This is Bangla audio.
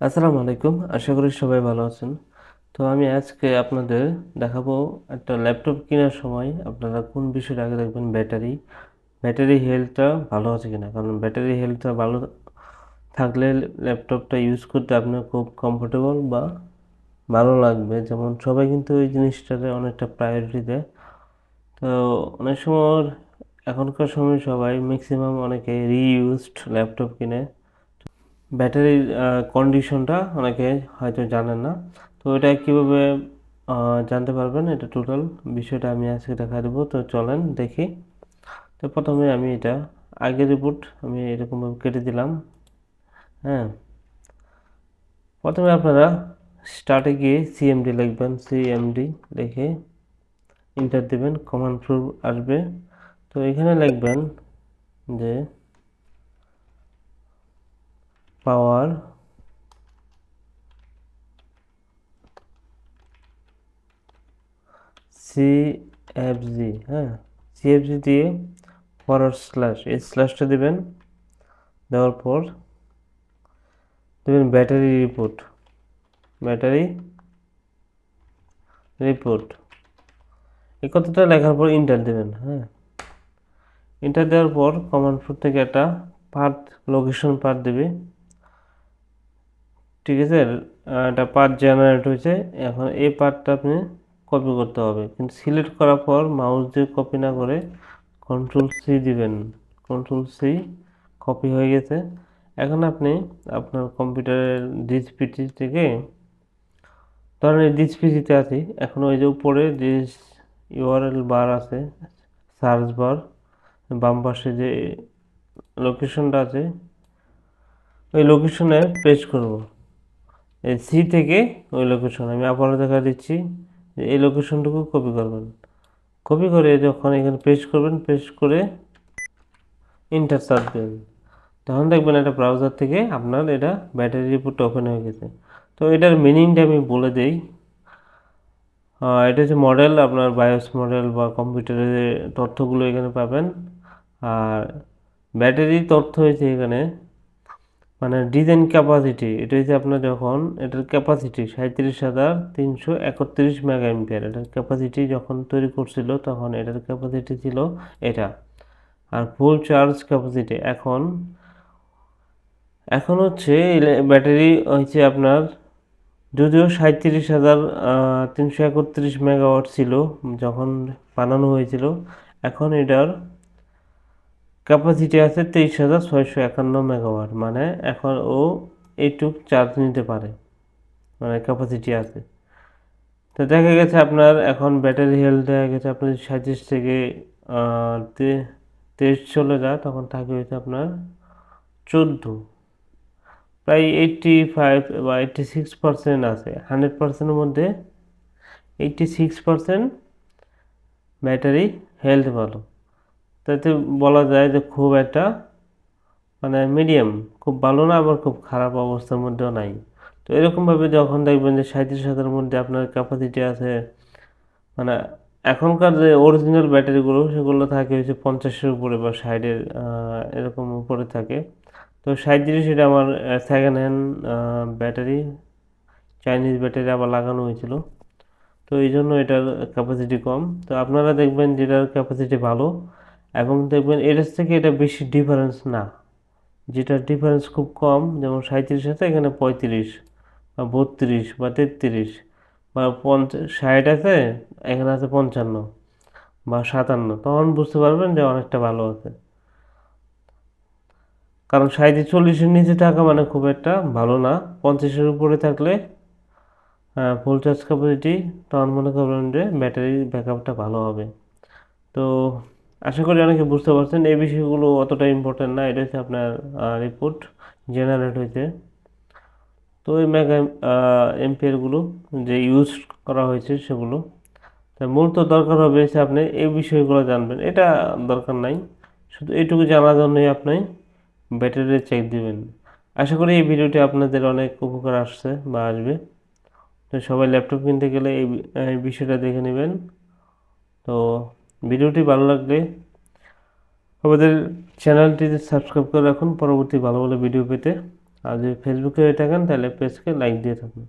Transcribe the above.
আসসালামু আলাইকুম, আশা করি সবাই ভালো আছেন। তো আমি আজকে আপনাদের দেখাবো একটা ল্যাপটপ কেনার সময় আপনারা কোন বিষয়টা আগে দেখবেন, ব্যাটারি হেলথটা ভালো আছে কিনা। কারণ ব্যাটারি হেলথটা ভালো থাকলে ল্যাপটপটা ইউজ করতে আপনার খুব কমফোর্টেবল বা ভালো লাগবে। যেমন সবাই কিন্তু এই জিনিসটাতে অনেকটা প্রায়োরিটি দেয়। তো অনেক সময় এখনকার সময় সবাই ম্যাক্সিমাম অনেকে রিইউজড ল্যাপটপ কিনে। ব্যাটারির কন্ডিশনটা অনেকে হয়তো জানেন না। তো এটা কীভাবে জানতে পারবেন, এটা টোটাল বিষয়টা আমি আজকে দেখা দেবো। তো চলেন দেখি। তো প্রথমে আমি এটা আগের রিপোর্ট আমি এরকমভাবে কেটে দিলাম। হ্যাঁ, প্রথমে আপনারা স্টার্টে গিয়ে সিএমডি লিখবেন, সিএমডি লিখে ইন্টার দেবেন, কমান্ড প্রম্পট আসবে। তো এখানে লিখবেন যে পাওয়ার সিএফজি। হ্যাঁ, সিএফজি দিয়ে ফরওয়ার্ড স্ল্যাশ, এই স্ল্যাশটা দেবেন। দেওয়ার পর দেবেন ব্যাটারি রিপোর্ট, ব্যাটারি রিপোর্ট এই কথাটা লেখার পর ইন্টার দেবেন। হ্যাঁ, ইন্টার দেওয়ার পর কমান্ড প্রম্পট থেকে একটা পাথ, লোকেশন পাথ দেবে। ঠিক আছে, একটা পাথ জেনারেট হয়েছে। এখন এই পাথটা আপনি কপি করতে হবে, কিন্তু সিলেক্ট করার পর মাউস দিয়ে কপি না করে কন্ট্রোল সি দিবেন। কন্ট্রোল সি, কপি হয়ে গেছে। এখন আপনি আপনার কম্পিউটারের ডিসপিটি থেকে, ধরেন এই ডিসপিটিতে আছি এখন, ওই যে উপরে যে ইউআরএল বার আছে, সার্চ বার বাম পাশে যে লোকেশনটা আছে, ওই লোকেশনে পেস্ট করব। এই সি থেকে ওই লোকেশন আমি আবারও দেখা দিচ্ছি যে এই লোকেশনটুকু কপি করবেন। কপি করে যখন এখানে পেস্ট করবেন, পেস্ট করে ইন্টার চাপ দেবেন, তখন দেখবেন এটা ব্রাউজার থেকে আপনার এটা ব্যাটারি রিপোর্ট ওপেন হয়ে গেছে। তো এটার মিনিংটা আমি বলে দিই। এটা হচ্ছে মডেল, আপনার বায়োস মডেল বা কম্পিউটারের তথ্যগুলো এখানে পাবেন। আর ব্যাটারি তথ্য হয়েছে এখানে, মানে ডিজাইন ক্যাপাসিটি, এটা হচ্ছে আপনার যখন এটার ক্যাপাসিটি 37,331 মেগা এম্পিয়ার। এটার ক্যাপাসিটি যখন তৈরি করছিল তখন এটার ক্যাপাসিটি ছিল এটা। আর ফুল চার্জ ক্যাপাসিটি এখন এখন হচ্ছে ব্যাটারি হচ্ছে আপনার, যদিও 37,331 মেগাওয়াট ছিল যখন বানানো হয়েছিল, এখন এটার ক্যাপাসিটি আছে 23,651 মেগাওয়াট। মানে এখন ও এইটুক চার্জ নিতে পারে, মানে ক্যাপাসিটি আছে। তো দেখা গেছে আপনার এখন ব্যাটারি হেলথ দেখা গেছে আপনার 37 থেকে 23 চলে যায়, তখন থাকে হয়েছে আপনার 14, প্রায় 85 বা 86% আছে। 100%-এর মধ্যে 86% ব্যাটারি হেলথ ভালো। তাতে বলা যায় যে খুব একটা, মানে মিডিয়াম, খুব ভালো না আবার খুব খারাপ অবস্থার মধ্যেও নাই। তো এরকমভাবে যখন দেখবেন যে 37,000-এর মধ্যে আপনার ক্যাপাসিটি আছে, মানে এখনকার যে অরিজিনাল ব্যাটারিগুলো সেগুলো থাকে হচ্ছে 50-এর উপরে বা 60-এর এরকম উপরে থাকে। তো 37, এটা আমার second hand battery, Chinese battery আবার লাগানো হয়েছিল। তো এই জন্য এটার ক্যাপাসিটি কম। তো আপনারা দেখবেন যেটার ক্যাপাসিটি ভালো, এবং দেখবেন এর থেকে এটা বেশি ডিফারেন্স না, যেটার ডিফারেন্স খুব কম, যেমন 37 আছে এখানে 35 বা 32 বা 33 বা 60 আছে এখানে আছে 55 বা 57, তখন বুঝতে পারবেন যে অনেকটা ভালো আছে। কারণ 40-এর নিচে থাকা মানে খুব একটা ভালো না, 50-এর উপরে থাকলে ফুল চার্জ ক্যাপাসিটি, তখন মনে করবেন যে ব্যাটারি ব্যাকআপটা ভালো হবে। তো আশা করি অনেকে বুঝতে পারছেন, এই বিষয়গুলো অতটা ইম্পর্টেন্ট না। এটা হচ্ছে আপনার রিপোর্ট জেনারেট হয়েছে। তো ওই মেগা এম্পিয়ারগুলো যে ইউজ করা হয়েছে সেগুলো, তাই মূলত দরকার হবে যে আপনি এই বিষয়গুলো জানবেন। এটা দরকার নাই, শুধু এইটুকু জানার জন্যই আপনি ব্যাটারি চেক দিবেন। আশা করি এই ভিডিওটি আপনাদের অনেক উপকার আসছে বা আসবে। তো সবাই ল্যাপটপ কিনতে গেলে এই বিষয়টা দেখে নেবেন। তো ভিডিওটি ভালো লাগলে আমাদের চ্যানেলটিতে সাবস্ক্রাইব করে রাখুন পরবর্তী ভালো ভালো ভিডিও পেতে। আর যদি ফেসবুকে হয়ে থাকেন তাহলে পেজকে লাইক দিয়ে থাকুন।